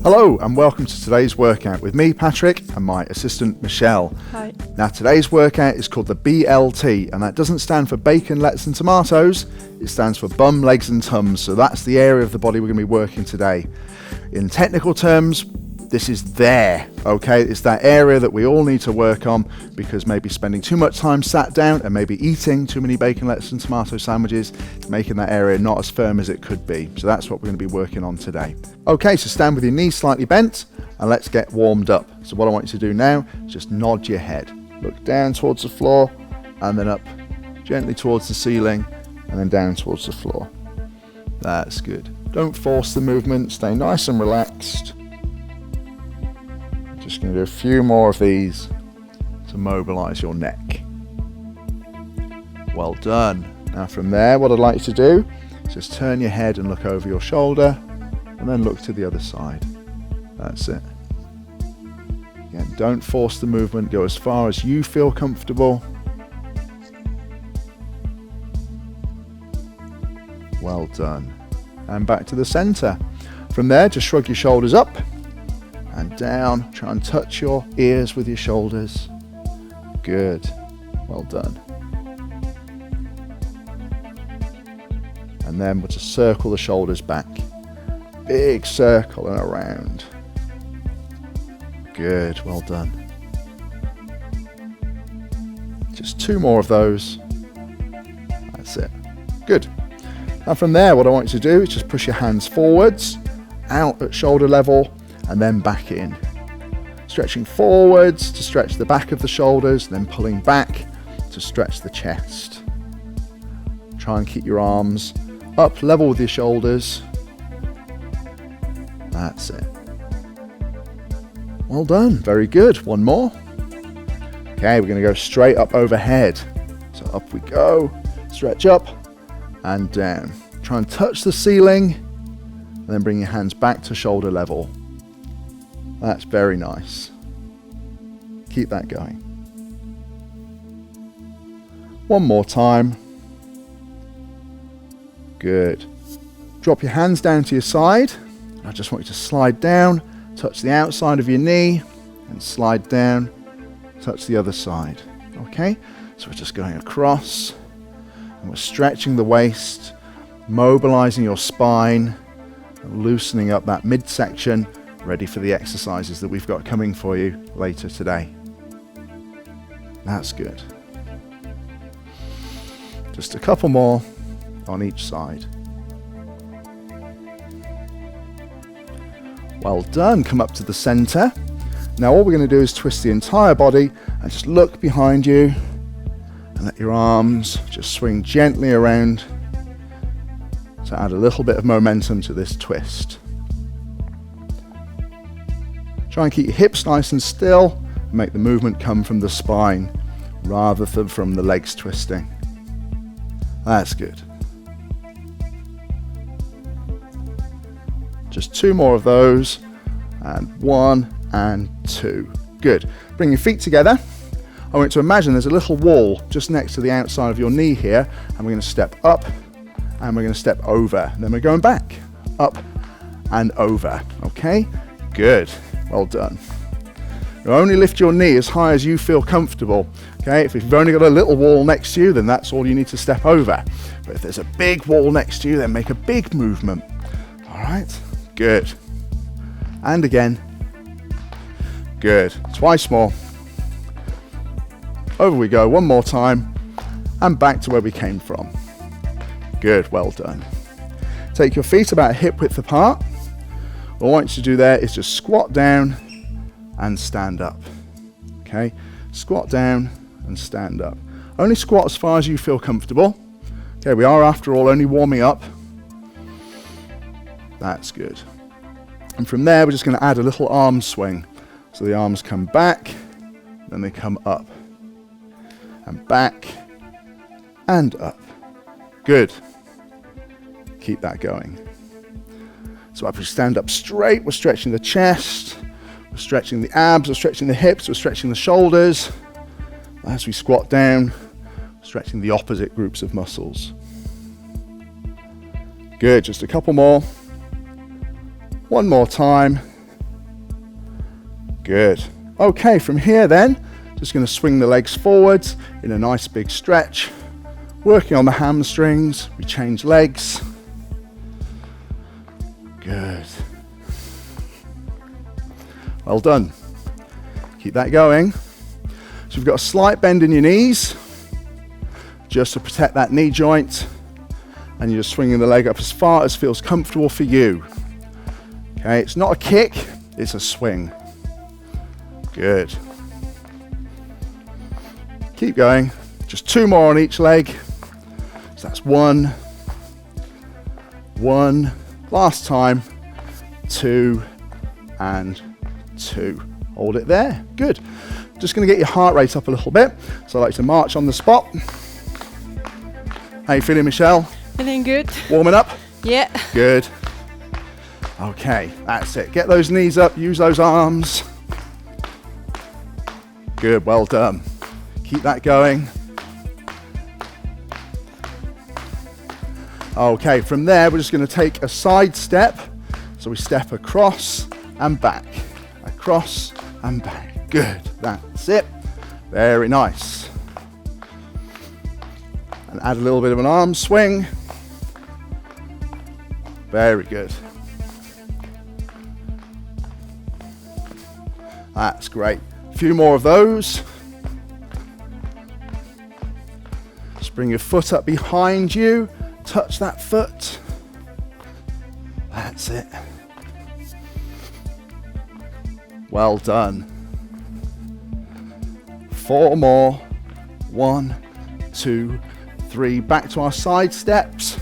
Hello and welcome to today's workout with me, Patrick, and my assistant, Michelle. Hi. Now today's workout is called the BLT, and that doesn't stand for bacon, lettuce and tomatoes. It stands for bum, legs and tums, so that's the area of the body we're going to be working today. In technical terms, this is there, okay? It's that area that we all need to work on because maybe spending too much time sat down and maybe eating too many bacon, lettuce and tomato sandwiches, making that area not as firm as it could be. So that's what we're going to be working on today. Okay, so stand with your knees slightly bent and let's get warmed up. So what I want you to do now is just nod your head. Look down towards the floor and then up gently towards the ceiling and then down towards the floor. That's good. Don't force the movement, stay nice and relaxed. Just going to do a few more of these to mobilize your neck. Well done. Now from there, what I'd like you to do is just turn your head and look over your shoulder and then look to the other side. That's it. Again, don't force the movement, go as far as you feel comfortable. Well done. And back to the center. From there, just shrug your shoulders up and down. Try and touch your ears with your shoulders. Good. Well done. And then we'll just circle the shoulders back. Big circle and around. Good. Well done. Just two more of those. That's it. Good. Now from there, what I want you to do is just push your hands forwards, out at shoulder level, and then back in. Stretching forwards to stretch the back of the shoulders, then pulling back to stretch the chest. Try and keep your arms up level with your shoulders. That's it. Well done. Very good. One more. Okay, we're going to go straight up overhead. So up we go. Stretch up and down. Try and touch the ceiling and then bring your hands back to shoulder level. That's very nice. Keep that going. One more time. Good. Drop your hands down to your side. I just want you to slide down, touch the outside of your knee, and slide down, touch the other side. Okay? So we're just going across, and we're stretching the waist, mobilizing your spine, and loosening up that midsection, ready for the exercises that we've got coming for you later today. That's good. Just a couple more on each side. Well done. Come up to the center. Now all we're going to do is twist the entire body and just look behind you and let your arms just swing gently around to add a little bit of momentum to this twist. Try and keep your hips nice and still and make the movement come from the spine rather than from the legs twisting. That's good. Just two more of those, and one and two. Good. Bring your feet together. I want you to imagine there's a little wall just next to the outside of your knee here, and we're going to step up and we're going to step over. And then we're going back, up and over. Okay? Good. Well done. You only lift your knee as high as you feel comfortable. Okay, if you've only got a little wall next to you, then that's all you need to step over. But if there's a big wall next to you, then make a big movement. All right, good. And again. Good. Twice more. Over we go, one more time. And back to where we came from. Good, well done. Take your feet about hip width apart. What I want you to do there is just squat down and stand up. Okay, squat down and stand up. Only squat as far as you feel comfortable. Okay, we are after all only warming up. That's good. And from there we're just going to add a little arm swing. So the arms come back, then they come up and back and up. Good. Keep that going. So as we stand up straight, we're stretching the chest, we're stretching the abs, we're stretching the hips, we're stretching the shoulders. As we squat down, stretching the opposite groups of muscles. Good, just a couple more. One more time. Good. Okay, from here then, just going to swing the legs forwards in a nice big stretch, working on the hamstrings. We change legs. Good. Well done. Keep that going. So you've got a slight bend in your knees, just to protect that knee joint, and you're just swinging the leg up as far as feels comfortable for you. Okay, it's not a kick, it's a swing. Good. Keep going. Just 2 more on each leg. So that's 1, 1, last time, 2, and 2. Hold it there. Good. Just going to get your heart rate up a little bit. So I like to march on the spot. How you feeling, Michelle? Feeling good. Warming up? Yeah. Good. Okay, that's it. Get those knees up, use those arms. Good, well done. Keep that going. Okay, from there we're just going to take a side step. So we step across and back. Across and back. Good, that's it. Very nice. And add a little bit of an arm swing. Very good. That's great. A few more of those. Just bring your foot up behind you. Touch that foot. That's it. Well done. 4 more. 1, 2, 3. Back to our side steps.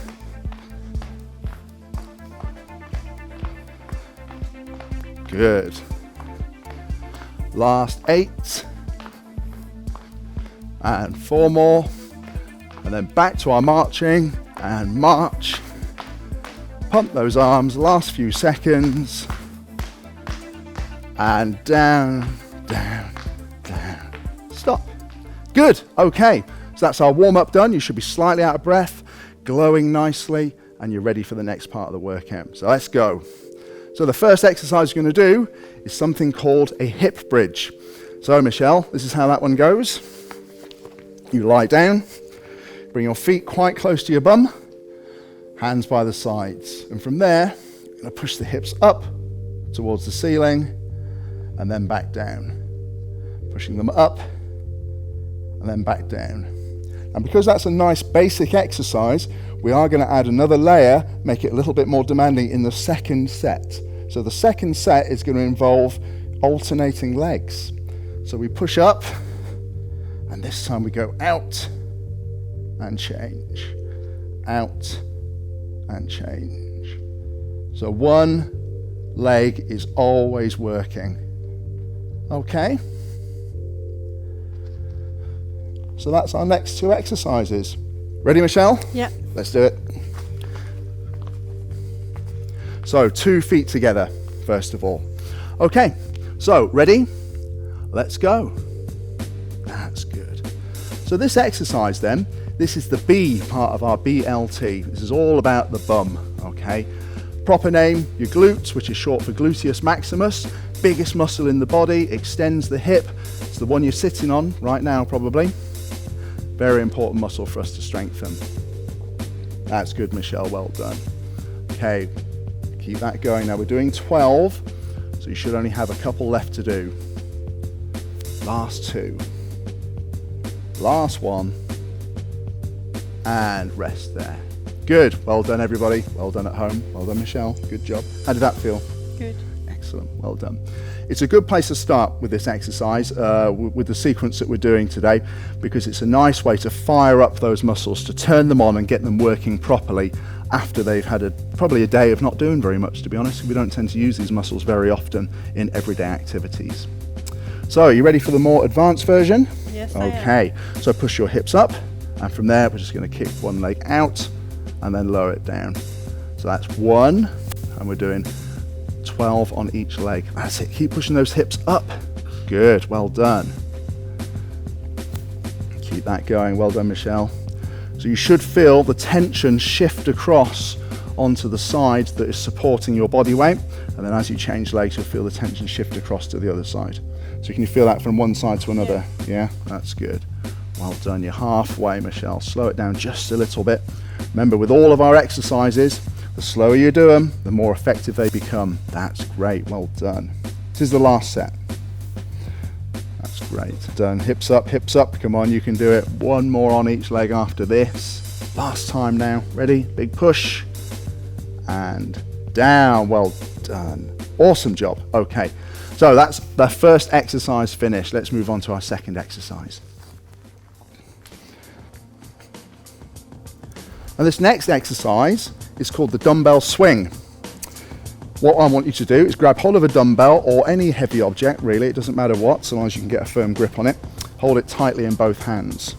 Good. Last 8. And 4 more. And then back to our marching and march. Pump those arms, last few seconds. And down, down, down. Stop. Good. Okay. So that's our warm-up done. You should be slightly out of breath, glowing nicely, and you're ready for the next part of the workout. So let's go. So the first exercise you're going to do is something called a hip bridge. So Michelle, this is how that one goes. You lie down, bring your feet quite close to your bum, hands by the sides. And from there, you're going to push the hips up towards the ceiling and then back down. Pushing them up and then back down. And because that's a nice basic exercise, we are going to add another layer, make it a little bit more demanding in the second set. So the second set is going to involve alternating legs. So we push up, and this time we go out and change, out and change. So one leg is always working. Okay? So that's our next 2 exercises. Ready, Michelle? Yeah. Let's do it. So 2 feet together, first of all. Okay, so ready? Let's go. That's good. So this exercise then, this is the B part of our BLT. This is all about the bum, okay? Proper name, your glutes, which is short for gluteus maximus, biggest muscle in the body, extends the hip. It's the one you're sitting on right now probably. Very important muscle for us to strengthen. That's good, Michelle, well done. Okay, keep that going. Now we're doing 12, so you should only have a couple left to do. Last 2. Last 1. And rest there. Good, well done everybody. Well done at home. Well done, Michelle, good job. How did that feel? Good. Excellent, well done. It's a good place to start with this exercise, with the sequence that we're doing today, because it's a nice way to fire up those muscles, to turn them on and get them working properly after they've had probably a day of not doing very much, to be honest. We don't tend to use these muscles very often in everyday activities. So, are you ready for the more advanced version? Yes, I am. Okay, so push your hips up, and from there we're just going to kick one leg out and then lower it down. So that's 1, and we're doing 12 on each leg. That's it. Keep pushing those hips up. Good. Well done. Keep that going. Well done, Michelle. So you should feel the tension shift across onto the side that is supporting your body weight, and then as you change legs, you'll feel the tension shift across to the other side. So can you feel that from one side to another? Yeah, that's good. Well done, you're halfway, Michelle. Slow it down just a little bit. Remember, with all of our exercises, the slower you do them, the more effective they become. That's great, well done. This is the last set. That's great, done. Hips up, come on, you can do it. One more on each leg after this. Last time now, ready? Big push, and down, well done. Awesome job, okay. So that's the first exercise finished. Let's move on to our second exercise. And this next exercise is called the dumbbell swing. What I want you to do is grab hold of a dumbbell or any heavy object, really, it doesn't matter what, so long as you can get a firm grip on it. Hold it tightly in both hands.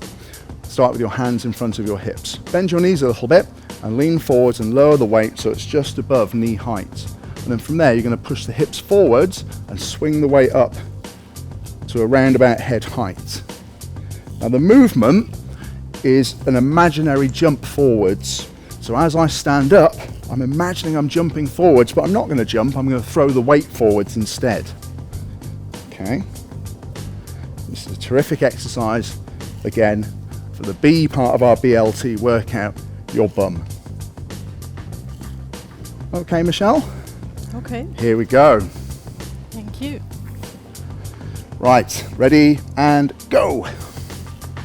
Start with your hands in front of your hips. Bend your knees a little bit and lean forwards and lower the weight so it's just above knee height. And then from there, you're going to push the hips forwards and swing the weight up to around about head height. Now the movement is an imaginary jump forwards. So as I stand up, I'm imagining I'm jumping forwards, but I'm not going to jump, I'm going to throw the weight forwards instead. Okay. This is a terrific exercise, again, for the B part of our BLT workout, your bum. Okay, Michelle? Okay. Here we go. Thank you. Right, ready and go.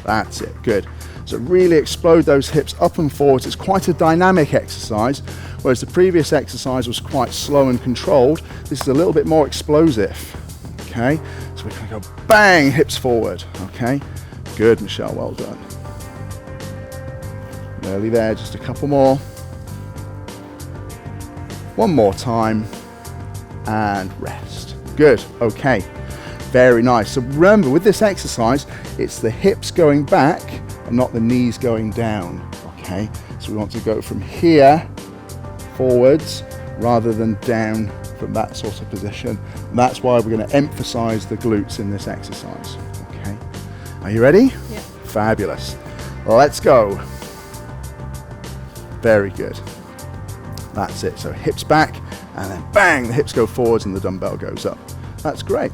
That's it, good. So really explode those hips up and forwards. It's quite a dynamic exercise, whereas the previous exercise was quite slow and controlled. This is a little bit more explosive, okay? So we're gonna go bang, hips forward, okay? Good, Michelle, well done. Nearly there, just a couple more. One more time, and rest. Good, okay, very nice. So remember, with this exercise, it's the hips going back and not the knees going down, okay? So we want to go from here forwards rather than down from that sort of position. And that's why we're going to emphasize the glutes in this exercise, okay? Are you ready? Yeah. Fabulous. Let's go. Very good. That's it. So hips back and then bang, the hips go forwards and the dumbbell goes up. That's great.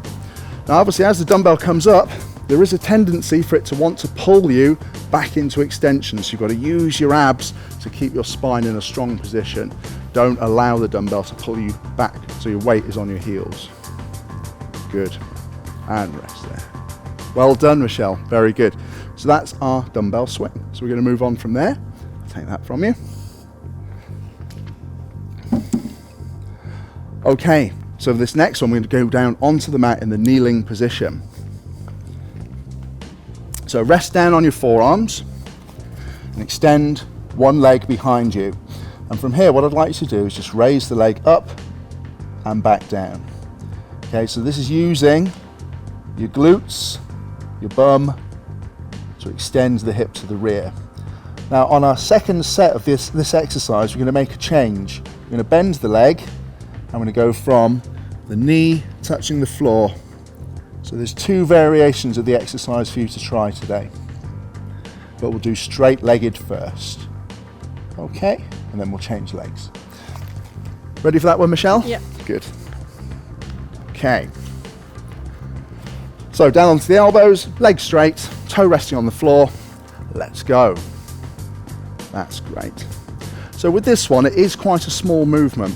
Now obviously as the dumbbell comes up, there is a tendency for it to want to pull you back into extension. So you've got to use your abs to keep your spine in a strong position. Don't allow the dumbbell to pull you back so your weight is on your heels. Good. And rest there. Well done, Michelle. Very good. So that's our dumbbell swing. So we're going to move on from there. I'll take that from you. Okay, so this next one, we're going to go down onto the mat in the kneeling position. So rest down on your forearms and extend one leg behind you. And from here, what I'd like you to do is just raise the leg up and back down. Okay, so this is using your glutes, your bum, to extend the hip to the rear. Now on our second set of this exercise, we're going to make a change. We're going to bend the leg. I'm going to go from the knee touching the floor. So there's two variations of the exercise for you to try today. But we'll do straight-legged first. Okay, and then we'll change legs. Ready for that one, Michelle? Yeah. Good. Okay. So down onto the elbows, legs straight, toe resting on the floor. Let's go. That's great. So with this one, it is quite a small movement.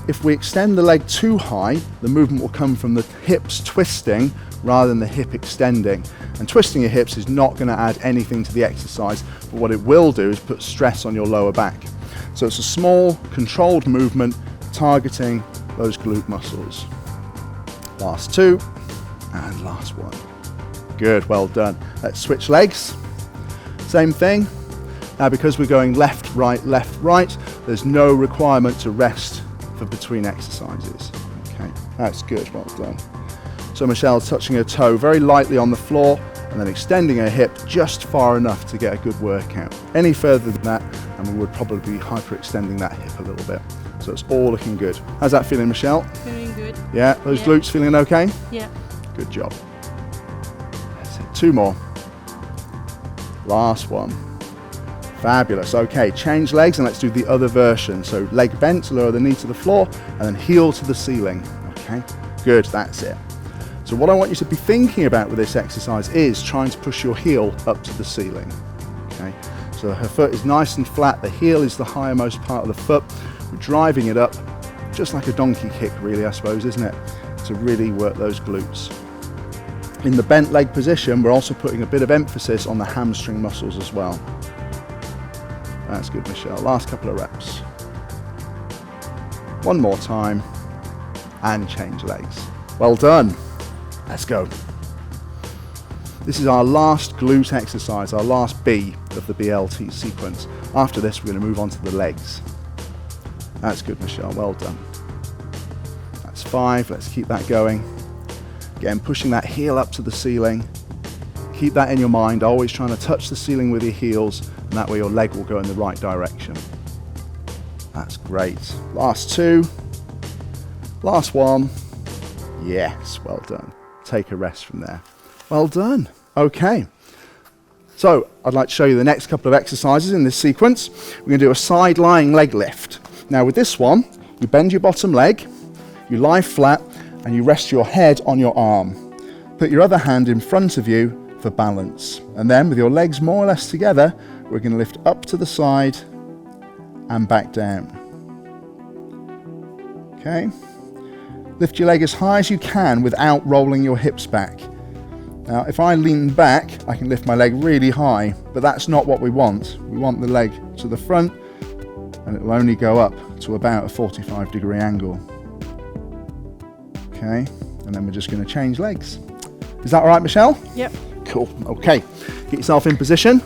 If we extend the leg too high, the movement will come from the hips twisting rather than the hip extending. And twisting your hips is not going to add anything to the exercise, but what it will do is put stress on your lower back. So it's a small, controlled movement targeting those glute muscles. Last two, and last one. Good, well done. Let's switch legs. Same thing. Now because we're going left, right, there's no requirement to rest for between exercises. Okay, that's good, well done. So Michelle's touching her toe very lightly on the floor and then extending her hip just far enough to get a good workout. Any further than that and we would probably be hyperextending that hip a little bit. So it's all looking good. How's that feeling, Michelle? Feeling good. Yeah, those glutes feeling okay? Yeah. Good job. That's it. Two more. Last one. Fabulous. Okay, change legs and let's do the other version. So leg bent, lower the knee to the floor and then heel to the ceiling. Okay, good, that's it. So what I want you to be thinking about with this exercise is trying to push your heel up to the ceiling. Okay, so her foot is nice and flat, the heel is the highermost part of the foot. We're driving it up, just like a donkey kick really, I suppose, isn't it? To really work those glutes. In the bent leg position, we're also putting a bit of emphasis on the hamstring muscles as well. That's good, Michelle. Last couple of reps. One more time, and change legs. Well done. Let's go. This is our last glute exercise, our last B of the BLT sequence. After this, we're going to move on to the legs. That's good, Michelle. Well done. That's 5. Let's keep that going. Again, pushing that heel up to the ceiling. Keep that in your mind, always trying to touch the ceiling with your heels, and that way your leg will go in the right direction. That's great. Last 2. Last 1. Yes, well done. Take a rest from there. Well done. Okay. So I'd like to show you the next couple of exercises in this sequence. We're going to do a side lying leg lift. Now with this one, you bend your bottom leg, you lie flat, and you rest your head on your arm. Put your other hand in front of you for balance. And then with your legs more or less together, we're going to lift up to the side and back down. Okay. Lift your leg as high as you can without rolling your hips back. Now, if I lean back, I can lift my leg really high, but that's not what we want. We want the leg to the front, and it will only go up to about a 45-degree angle. Okay, and then we're just going to change legs. Is that all right, Michelle? Yep. Cool. Okay, get yourself in position.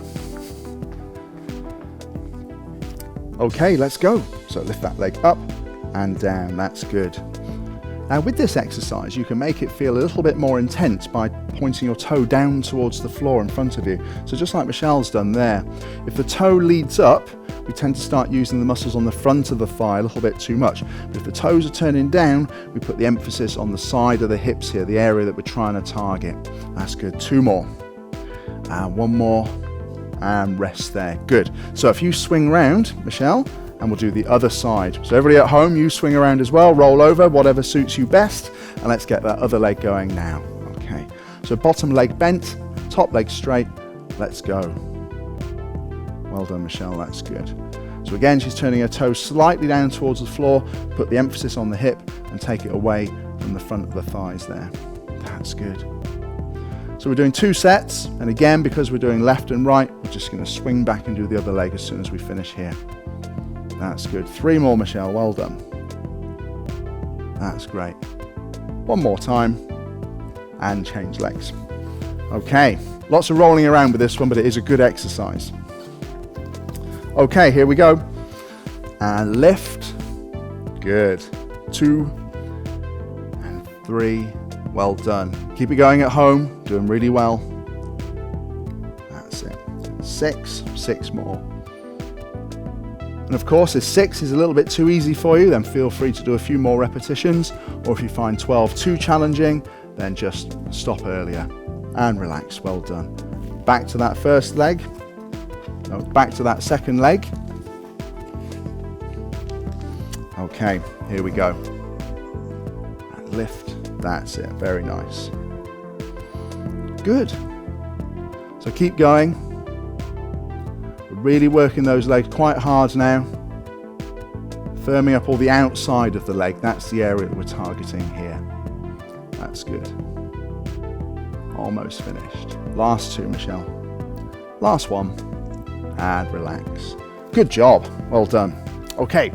Okay, let's go. So lift that leg up and down. That's good. Now with this exercise, you can make it feel a little bit more intense by pointing your toe down towards the floor in front of you. So just like Michelle's done there. If the toe leads up, we tend to start using the muscles on the front of the thigh a little bit too much. But if the toes are turning down, we put the emphasis on the side of the hips here, the area that we're trying to target. That's good. 2 more. And 1 more. And rest there. Good. So if you swing round, Michelle, and we'll do the other side. So everybody at home, you swing around as well, roll over, whatever suits you best, and let's get that other leg going now. Okay. So bottom leg bent, top leg straight. Let's go. Well done, Michelle, that's good. So again, she's turning her toes slightly down towards the floor, put the emphasis on the hip and take it away from the front of the thighs there. That's good. So we're doing 2 sets, and again, because we're doing left and right, we're just going to swing back and do the other leg as soon as we finish here. That's good. 3 more, Michelle, well done. That's great. 1 more time, and change legs. Okay, lots of rolling around with this one, but it is a good exercise. Okay, here we go. And lift. Good. 2 and 3. Well done. Keep it going at home. Doing really well. That's it. 6 more. And of course, if 6 is a little bit too easy for you, then feel free to do a few more repetitions. Or if you find 12 too challenging, then just stop earlier and relax. Well done. Back to that first leg. No, back to that second leg. Okay, here we go. And lift. That's it. Very nice. Good. So keep going. We're really working those legs quite hard now. Firming up all the outside of the leg. That's the area that we're targeting here. That's good. Almost finished. Last 2, Michelle. Last 1. And relax. Good job. Well done. Okay.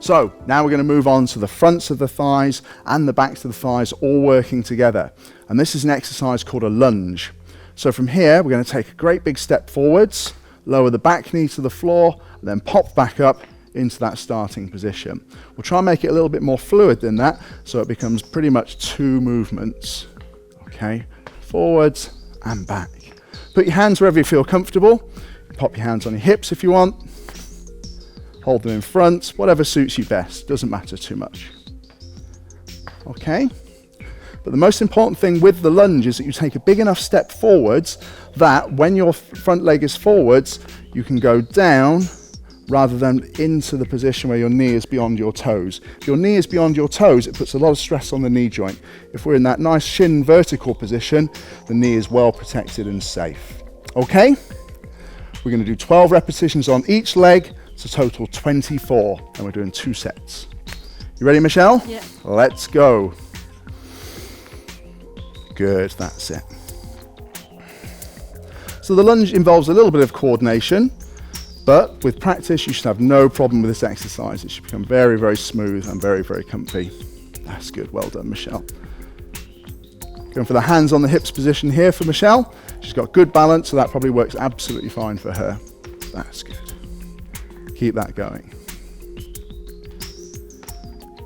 So now we're going to move on to the fronts of the thighs and the backs of the thighs all working together. And this is an exercise called a lunge. So from here, we're going to take a great big step forwards, lower the back knee to the floor, and then pop back up into that starting position. We'll try and make it a little bit more fluid than that, so it becomes pretty much 2 movements. Okay, forwards and back. Put your hands wherever you feel comfortable. Pop your hands on your hips if you want. Hold them in front, whatever suits you best, doesn't matter too much. Okay, but the most important thing with the lunge is that you take a big enough step forwards that when your front leg is forwards, you can go down rather than into the position where your knee is beyond your toes. If your knee is beyond your toes, it puts a lot of stress on the knee joint. If we're in that nice shin vertical position, the knee is well protected and safe. Okay? We're going to do 12 repetitions on each leg, so total 24, and we're doing 2 sets. You ready, Michelle? Yeah. Let's go. Good, that's it. So the lunge involves a little bit of coordination, but with practice, you should have no problem with this exercise. It should become very, very smooth and very, very comfy. That's good. Well done, Michelle. Going for the hands on the hips position here for Michelle. She's got good balance, so that probably works absolutely fine for her. That's good. Keep that going.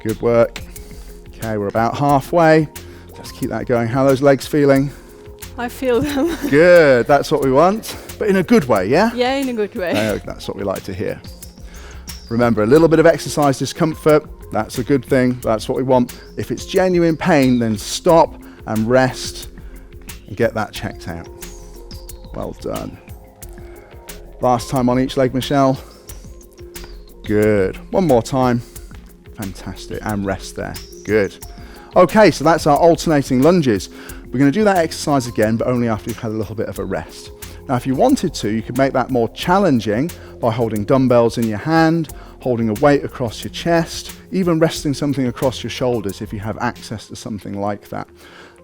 Good work. Okay, we're about halfway. Just keep that going. How are those legs feeling? I feel them. Good. That's what we want, but in a good way, yeah? Yeah, in a good way. That's what we like to hear. Remember, a little bit of exercise discomfort, that's a good thing. That's what we want. If it's genuine pain, then stop and rest and get that checked out. Well done. Last time on each leg, Michelle. Good. One more time. Fantastic. And rest there. Good. Okay, so that's our alternating lunges. We're going to do that exercise again, but only after you've had a little bit of a rest. Now, if you wanted to, you could make that more challenging by holding dumbbells in your hand, holding a weight across your chest, even resting something across your shoulders if you have access to something like that.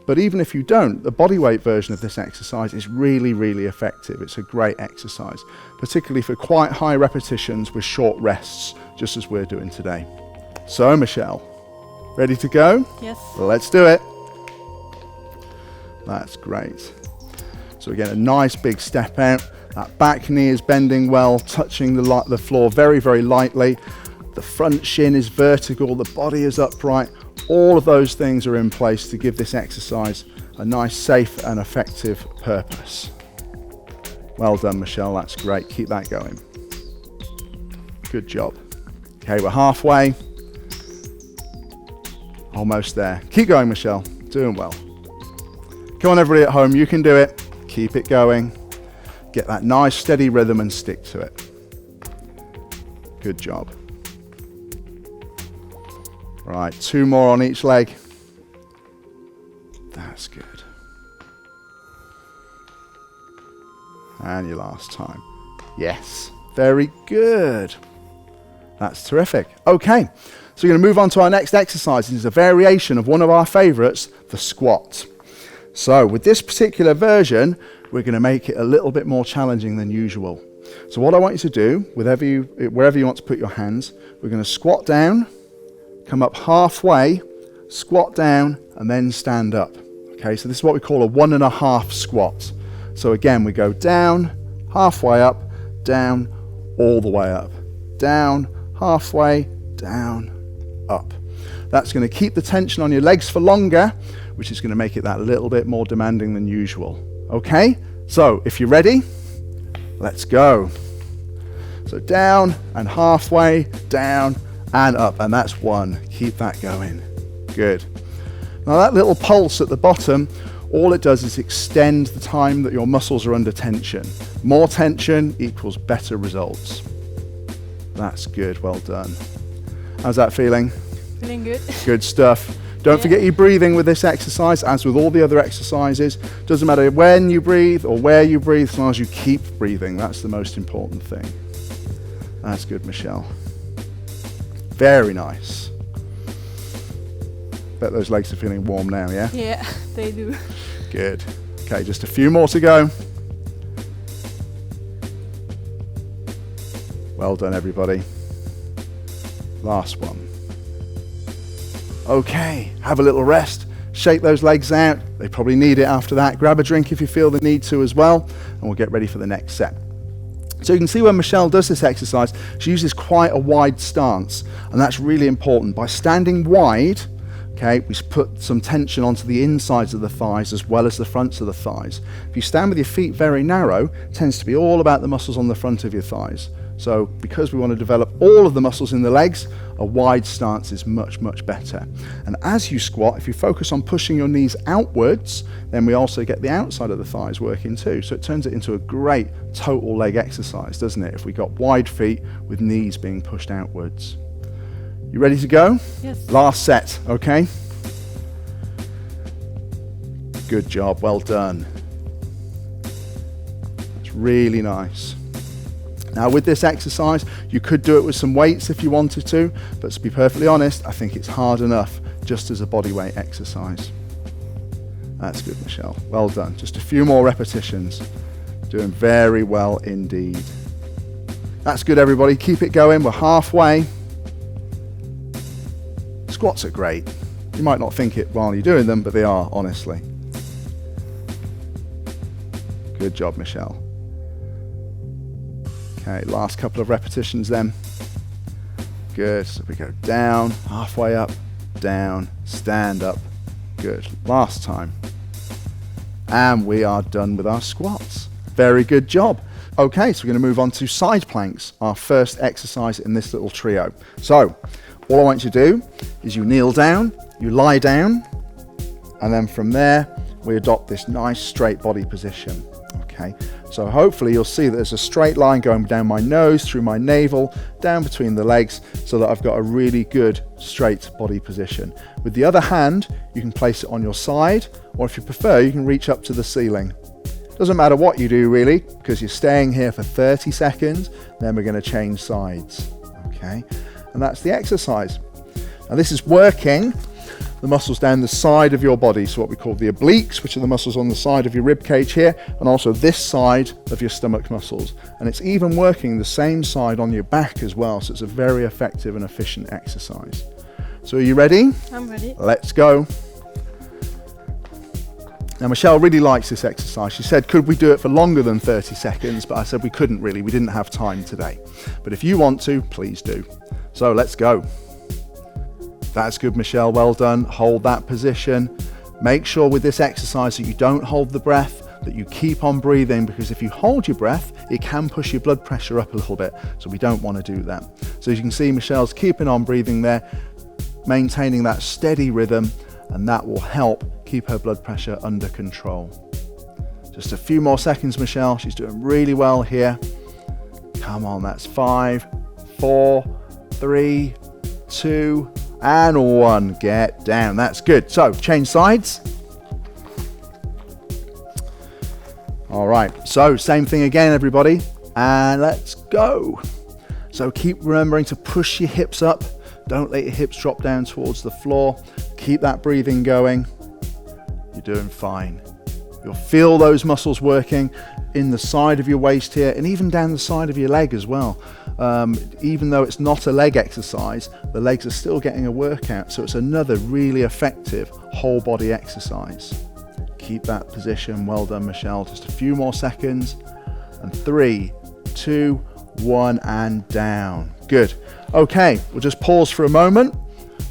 But even if you don't, the bodyweight version of this exercise is really, really effective. It's a great exercise, particularly for quite high repetitions with short rests, just as we're doing today. So, Michelle, ready to go? Yes. Let's do it. That's great. So again, a nice big step out. That back knee is bending well, touching the floor very, very lightly. The front shin is vertical, the body is upright. All of those things are in place to give this exercise a nice, safe and effective purpose. Well done, Michelle, that's great. Keep that going. Good job. Okay, we're halfway. Almost there. Keep going, Michelle. Doing well. Come on, everybody at home, you can do it. Keep it going. Get that nice, steady rhythm and stick to it. Good job. Right, 2 more on each leg. That's good. And your last time. Yes, very good. That's terrific. Okay, so we're going to move on to our next exercise. This is a variation of one of our favorites, the squat. So with this particular version, we're going to make it a little bit more challenging than usual. So what I want you to do, wherever you want to put your hands, we're going to squat down, come up halfway, squat down, and then stand up. Okay, so this is what we call a 1.5 squat. So again, we go down, halfway up, down, all the way up. Down, halfway, down, up. That's going to keep the tension on your legs for longer, which is going to make it that little bit more demanding than usual. Okay, so if you're ready, let's go. So down and halfway, down and up, and that's 1. Keep that going. Good. Now that little pulse at the bottom, all it does is extend the time that your muscles are under tension. More tension equals better results. That's good, well done. How's that feeling? Feeling good. Good stuff. Don't forget your breathing with this exercise, as with all the other exercises. Doesn't matter when you breathe or where you breathe, as long as you keep breathing. That's the most important thing. That's good, Michelle. Very nice. Bet those legs are feeling warm now, yeah? Yeah, they do. Good. Okay, just a few more to go. Well done, everybody. Last one. Okay, have a little rest. Shake those legs out. They probably need it after that. Grab a drink if you feel the need to as well, and we'll get ready for the next set. So you can see when Michelle does this exercise, she uses quite a wide stance, and that's really important. By standing wide, okay, we put some tension onto the insides of the thighs as well as the fronts of the thighs. If you stand with your feet very narrow, it tends to be all about the muscles on the front of your thighs. So because we want to develop all of the muscles in the legs, a wide stance is much, much better. And as you squat, if you focus on pushing your knees outwards, then we also get the outside of the thighs working too. So it turns it into a great total leg exercise, doesn't it? If we got wide feet with knees being pushed outwards. You ready to go? Yes. Last set, okay? Good job, well done. That's really nice. Now with this exercise, you could do it with some weights if you wanted to, but to be perfectly honest, I think it's hard enough just as a body weight exercise. That's good, Michelle. Well done. Just a few more repetitions. Doing very well indeed. That's good, everybody. Keep it going. We're halfway. Squats are great. You might not think it while you're doing them, but they are, honestly. Good job, Michelle. Okay, last couple of repetitions then. Good. So we go down, halfway up, down, stand up. Good. Last time. And we are done with our squats. Very good job. Okay, so we're going to move on to side planks, our first exercise in this little trio. So, all I want you to do is you kneel down, you lie down, and then from there, we adopt this nice straight body position. Okay, so hopefully you'll see that there's a straight line going down my nose, through my navel, down between the legs, so that I've got a really good straight body position. With the other hand, you can place it on your side, or if you prefer, you can reach up to the ceiling. Doesn't matter what you do really, because you're staying here for 30 seconds, then we're going to change sides. Okay, and that's the exercise. Now this is working the muscles down the side of your body, so what we call the obliques, which are the muscles on the side of your rib cage here, and also this side of your stomach muscles. And it's even working the same side on your back as well, so it's a very effective and efficient exercise. So are you ready? I'm ready. Let's go. Now Michelle really likes this exercise. She said, could we do it for longer than 30 seconds? But I said we couldn't really, we didn't have time today. But if you want to, please do. So let's go. That's good, Michelle, well done. Hold that position. Make sure with this exercise that you don't hold the breath, that you keep on breathing, because if you hold your breath, it can push your blood pressure up a little bit. So we don't want to do that. So as you can see, Michelle's keeping on breathing there, maintaining that steady rhythm, and that will help keep her blood pressure under control. Just a few more seconds, Michelle. She's doing really well here. Come on, that's 5, 4, 3, 2, and 1. Get down. That's good. So change sides. All right. So same thing again, everybody. And let's go. So keep remembering to push your hips up. Don't let your hips drop down towards the floor. Keep that breathing going. You're doing fine. You'll feel those muscles working in the side of your waist here, and even down the side of your leg as well. Even though it's not a leg exercise, the legs are still getting a workout, so it's another really effective whole body exercise. Keep that position. Well done, Michelle. Just a few more seconds. And 3, 2, 1, and down. Good. Okay, we'll just pause for a moment.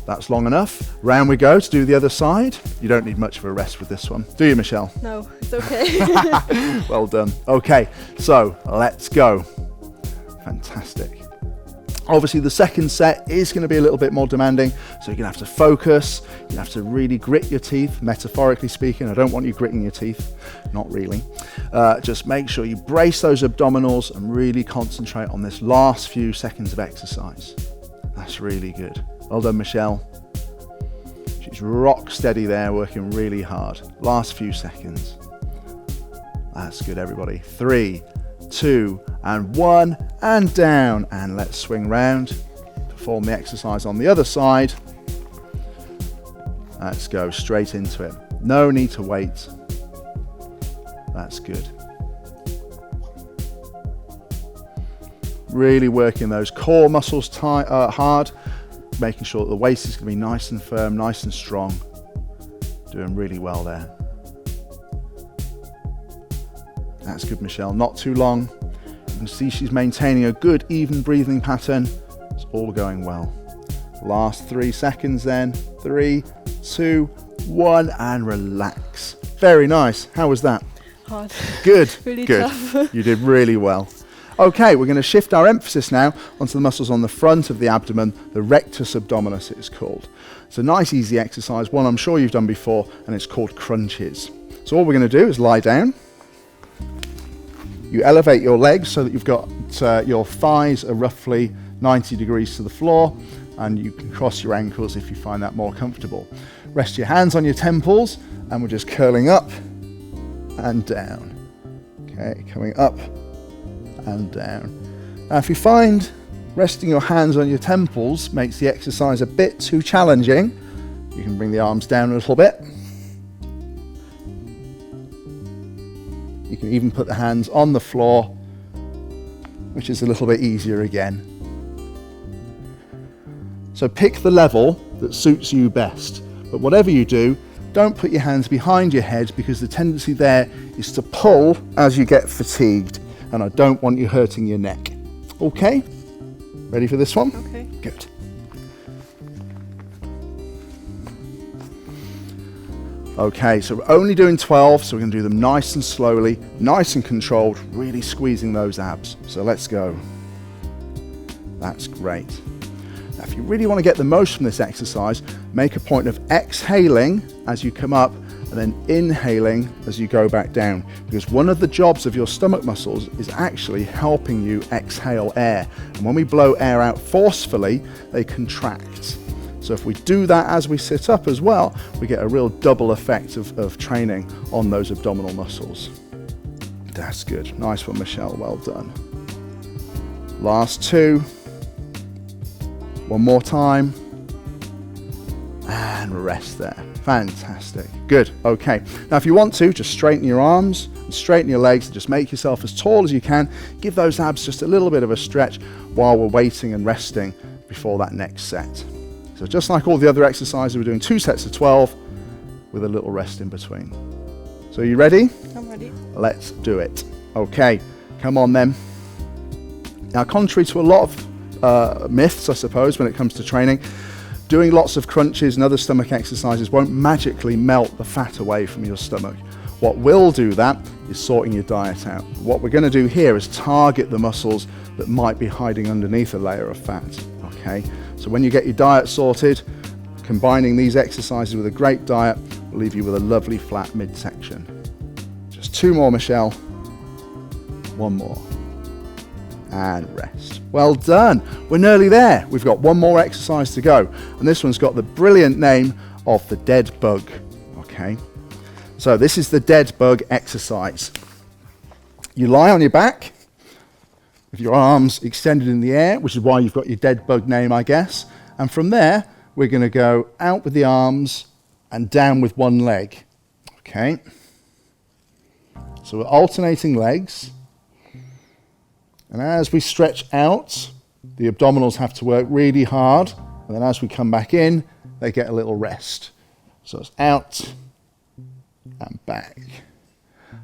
That's long enough. Round we go to do the other side. You don't need much of a rest with this one, do you, Michelle? No, it's okay. Well done. Okay, so let's go. Fantastic. Obviously the second set is going to be a little bit more demanding, so you're going to have to focus. You have to really grit your teeth, metaphorically speaking. I don't want you gritting your teeth, not really. Just make sure you brace those abdominals and really concentrate on this last few seconds of exercise. That's really good. Well done, Michelle. She's rock steady there, working really hard. Last few seconds. That's good, everybody. 3, 2, and 1, and down. And let's swing round. Perform the exercise on the other side. Let's go straight into it. No need to wait. That's good. Really working those core muscles hard. Making sure that the waist is going to be nice and firm, nice and strong. Doing really well there. That's good, Michelle. Not too long. You can see she's maintaining a good, even breathing pattern. It's all going well. Last 3 seconds then. 3, 2, 1, and relax. Very nice. How was that? Hard. Good. Really good. tough. You did really well. Okay, we're going to shift our emphasis now onto the muscles on the front of the abdomen, the rectus abdominis it's called. It's a nice easy exercise, one I'm sure you've done before, and it's called crunches. So all we're going to do is lie down. You elevate your legs so that you've got your thighs are roughly 90 degrees to the floor, and you can cross your ankles if you find that more comfortable. Rest your hands on your temples, and we're just curling up and down. Okay, coming up and down. Now if you find resting your hands on your temples makes the exercise a bit too challenging, you can bring the arms down a little bit. You can even put the hands on the floor, which is a little bit easier again. So pick the level that suits you best. But whatever you do, don't put your hands behind your head, because the tendency there is to pull as you get fatigued, and I don't want you hurting your neck. Okay? Ready for this one? Okay. Good. Okay, so we're only doing 12, so we're going to do them nice and slowly, nice and controlled, really squeezing those abs. So let's go. That's great. Now, if you really want to get the most from this exercise, make a point of exhaling as you come up and then inhaling as you go back down, because one of the jobs of your stomach muscles is actually helping you exhale air. And when we blow air out forcefully, they contract. So if we do that as we sit up as well, we get a real double effect of training on those abdominal muscles. That's good. Nice one, Michelle. Well done. Last two. One more time. And rest there. Fantastic. Good. Okay. Now if you want to, just straighten your arms and straighten your legs and just make yourself as tall as you can. Give those abs just a little bit of a stretch while we're waiting and resting before that next set. So just like all the other exercises, we're doing 2 sets of 12 with a little rest in between. So are you ready? I'm ready. Let's do it. Okay, come on then. Now, contrary to a lot of myths, I suppose, when it comes to training, doing lots of crunches and other stomach exercises won't magically melt the fat away from your stomach. What will do that is sorting your diet out. What we're going to do here is target the muscles that might be hiding underneath a layer of fat. Okay, so when you get your diet sorted, combining these exercises with a great diet will leave you with a lovely flat midsection. Just 2 more, Michelle. 1 more. And rest. Well done. We're nearly there. We've got 1 more exercise to go. And this one's got the brilliant name of the dead bug. Okay, so this is the dead bug exercise. You lie on your back with your arms extended in the air, which is why you've got your dead bug name, I guess. And from there, we're going to go out with the arms and down with one leg. Okay. So we're alternating legs. And as we stretch out, the abdominals have to work really hard. And then as we come back in, they get a little rest. So it's out and back.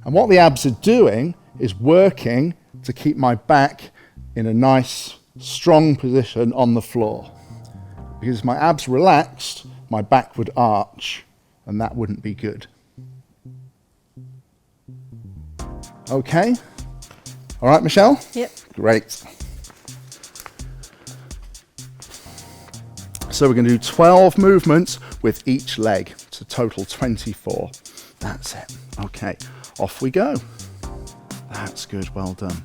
And what the abs are doing is working to keep my back in a nice, strong position on the floor. Because if my abs relaxed, my back would arch, and that wouldn't be good. Okay? All right, Michelle? Yep. Great. So we're going to do 12 movements with each leg, so total 24. That's it. Okay, off we go. That's good, well done.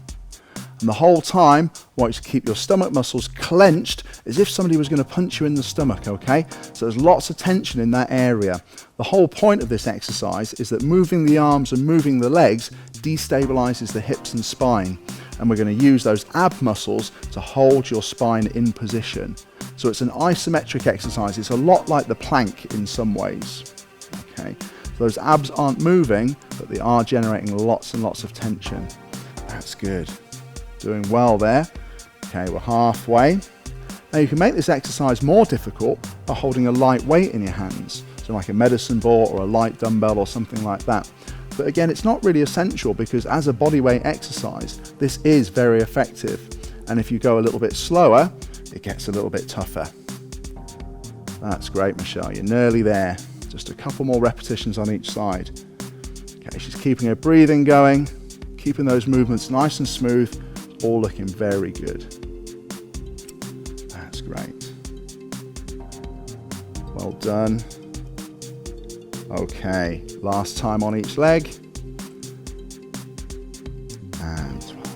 And the whole time, I want you to keep your stomach muscles clenched as if somebody was going to punch you in the stomach, okay? So there's lots of tension in that area. The whole point of this exercise is that moving the arms and moving the legs destabilizes the hips and spine. And we're going to use those ab muscles to hold your spine in position. So it's an isometric exercise. It's a lot like the plank in some ways, okay? So those abs aren't moving, but they are generating lots and lots of tension. That's good. Doing well there. Okay, we're halfway. Now you can make this exercise more difficult by holding a light weight in your hands, so like a medicine ball or a light dumbbell or something like that. But again, it's not really essential because as a bodyweight exercise, this is very effective. And if you go a little bit slower, it gets a little bit tougher. That's great, Michelle. You're nearly there. Just a couple more repetitions on each side. Okay, she's keeping her breathing going, keeping those movements nice and smooth, All looking very good. That's great. Well done. Okay, last time on each leg. And 12.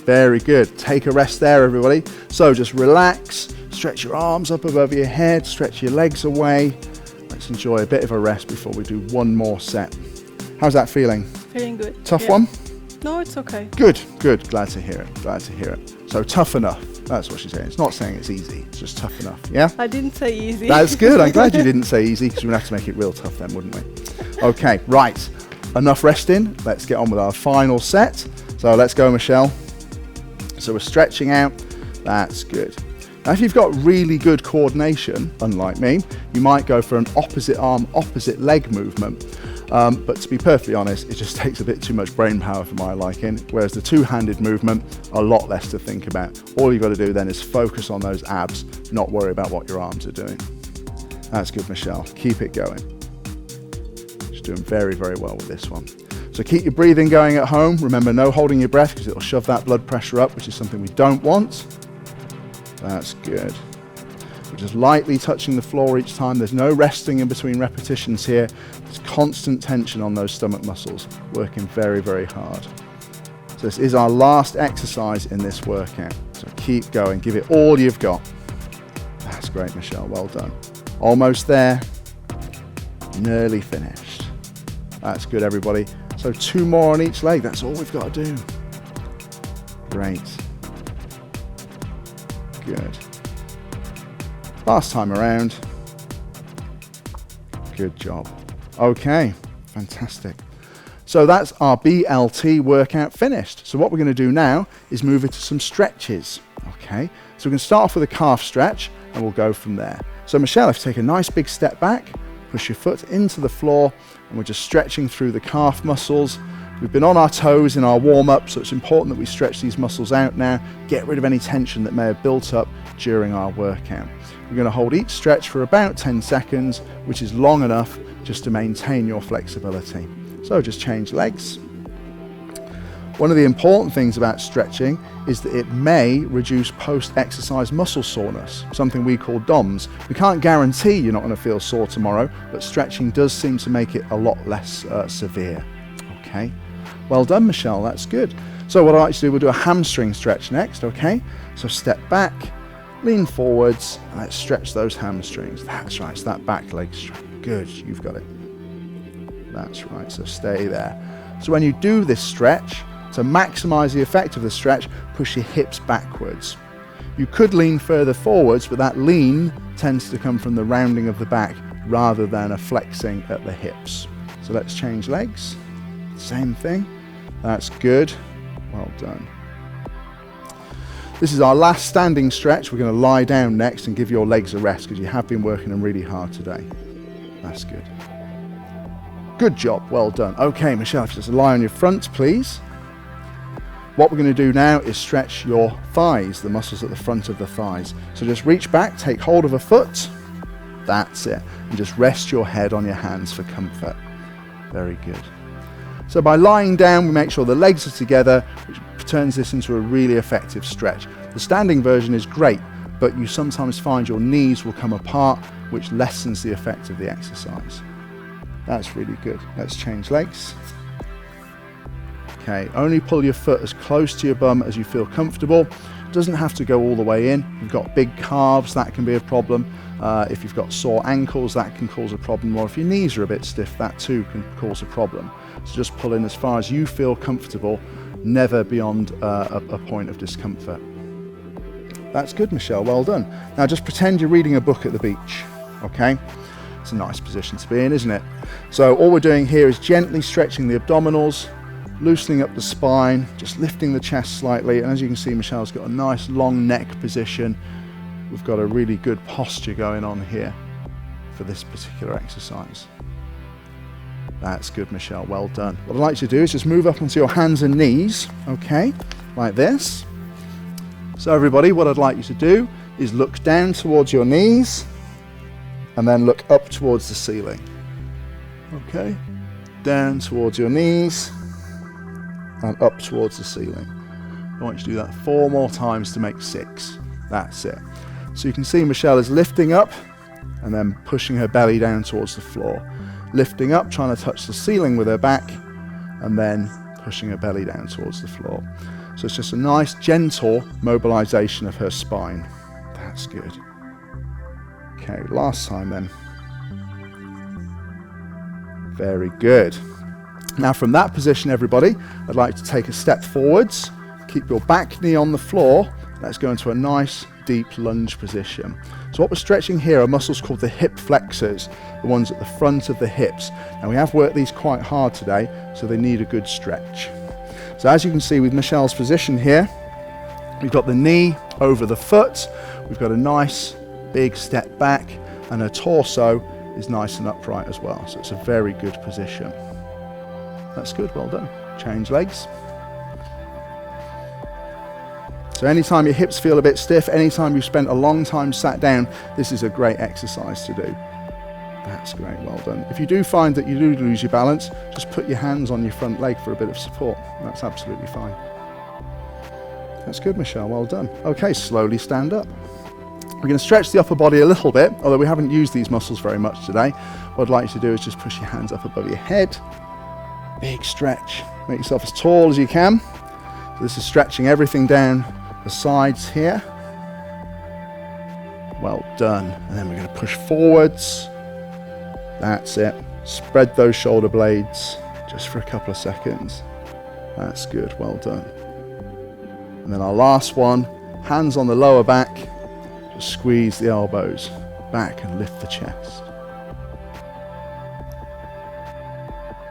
Very good. Take a rest there, everybody. So just relax, stretch your arms up above your head, stretch your legs away. Let's enjoy a bit of a rest before we do one more set. How's that feeling? Feeling good. Tough one? No, it's okay. Good, good. Glad to hear it. Glad to hear it. So tough enough. That's what she's saying. It's not saying it's easy. It's just tough enough. Yeah? I didn't say easy. That's good. I'm glad you didn't say easy because we'd have to make it real tough then, wouldn't we? Okay, right. Enough resting. Let's get on with our final set. So let's go, Michelle. So we're stretching out. That's good. Now, if you've got really good coordination, unlike me, you might go for an opposite arm, opposite leg movement. But to be perfectly honest, it just takes a bit too much brain power for my liking, whereas the two-handed movement, a lot less to think about. All you've got to do then is focus on those abs, not worry about what your arms are doing. That's good, Michelle. Keep it going. Just doing very, very well with this one. So keep your breathing going at home. Remember, no holding your breath because it'll shove that blood pressure up, which is something we don't want. That's good. We're just lightly touching the floor each time. There's no resting in between repetitions here. There's constant tension on those stomach muscles, working very, very hard. So this is our last exercise in this workout. So keep going, give it all you've got. That's great, Michelle, well done. Almost there, nearly finished. That's good, everybody. So 2 more on each leg, that's all we've got to do. Great. Good. Last time around. Good job. Okay, fantastic. So that's our BLT workout finished. So what we're going to do now is move into some stretches. Okay, so we're going to start off with a calf stretch and we'll go from there. So Michelle, if you take a nice big step back, push your foot into the floor, and we're just stretching through the calf muscles. We've been on our toes in our warm-up, so it's important that we stretch these muscles out now, get rid of any tension that may have built up during our workout. We're going to hold each stretch for about 10 seconds, which is long enough just to maintain your flexibility. So just change legs. One of the important things about stretching is that it may reduce post-exercise muscle soreness, something we call DOMS. We can't guarantee you're not going to feel sore tomorrow, but stretching does seem to make it a lot less severe. Okay, well done, Michelle, that's good. So what I'd like to do, we'll do a hamstring stretch next, okay? So step back, lean forwards, and let's stretch those hamstrings. That's right, it's that back leg stretch. Good, you've got it. That's right, so stay there. So when you do this stretch, to maximize the effect of the stretch, push your hips backwards. You could lean further forwards, but that lean tends to come from the rounding of the back rather than a flexing at the hips. So let's change legs. Same thing. That's good. Well done. This is our last standing stretch. We're going to lie down next and give your legs a rest because you have been working them really hard today. That's good. Good job. Well done. Okay, Michelle, if you just lie on your front, please. What we're going to do now is stretch your thighs, the muscles at the front of the thighs. So just reach back, take hold of a foot. That's it. And just rest your head on your hands for comfort. Very good. So by lying down, we make sure the legs are together, which turns this into a really effective stretch. The standing version is great, but you sometimes find your knees will come apart, which lessens the effect of the exercise. That's really good. Let's change legs. Okay, only pull your foot as close to your bum as you feel comfortable. It doesn't have to go all the way in. If you've got big calves, that can be a problem. If you've got sore ankles, that can cause a problem. Or if your knees are a bit stiff, that too can cause a problem. So just pull in as far as you feel comfortable, never beyond a point of discomfort. That's good, Michelle, well done. Now just pretend you're reading a book at the beach, okay? It's a nice position to be in, isn't it? So all we're doing here is gently stretching the abdominals, loosening up the spine, just lifting the chest slightly. And as you can see, Michelle's got a nice long neck position. We've got a really good posture going on here for this particular exercise. That's good, Michelle, well done. What I'd like you to do is just move up onto your hands and knees, okay, like this. So everybody, what I'd like you to do is look down towards your knees and then look up towards the ceiling. Okay, down towards your knees and up towards the ceiling. I want you to do that 4 more times to make 6. That's it. So you can see Michelle is lifting up and then pushing her belly down towards the floor. Lifting up, trying to touch the ceiling with her back, and then pushing her belly down towards the floor. So it's just a nice, gentle mobilization of her spine. That's good. Okay, last time then. Very good. Now from that position, everybody, I'd like to take a step forwards. Keep your back knee on the floor. Let's go into a nice, deep lunge position. So what we're stretching here are muscles called the hip flexors, the ones at the front of the hips. Now we have worked these quite hard today, so they need a good stretch. So as you can see with Michelle's position here, we've got the knee over the foot, we've got a nice big step back, and her torso is nice and upright as well. So it's a very good position. That's good, well done. Change legs. So anytime your hips feel a bit stiff, anytime you've spent a long time sat down, this is a great exercise to do. That's great, well done. If you do find that you do lose your balance, just put your hands on your front leg for a bit of support. That's absolutely fine. That's good, Michelle, well done. Okay, slowly stand up. We're going to stretch the upper body a little bit, although we haven't used these muscles very much today. What I'd like you to do is just push your hands up above your head. Big stretch. Make yourself as tall as you can. So this is stretching everything down the sides here. Well done. And then we're going to push forwards. That's it. Spread those shoulder blades just for a couple of seconds. That's good. Well done. And then our last one, hands on the lower back. Just squeeze the elbows back and lift the chest.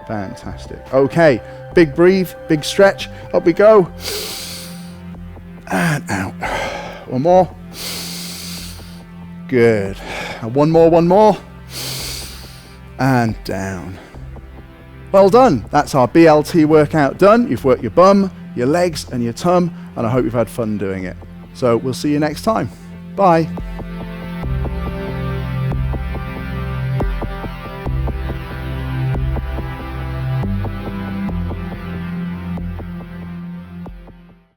Fantastic. Okay, big breathe, big stretch. Up we go. And out. One more. Good. And one more. And down. Well done. That's our BLT workout done. You've worked your bum, your legs, and your tum, and I hope you've had fun doing it. So we'll see you next time. Bye.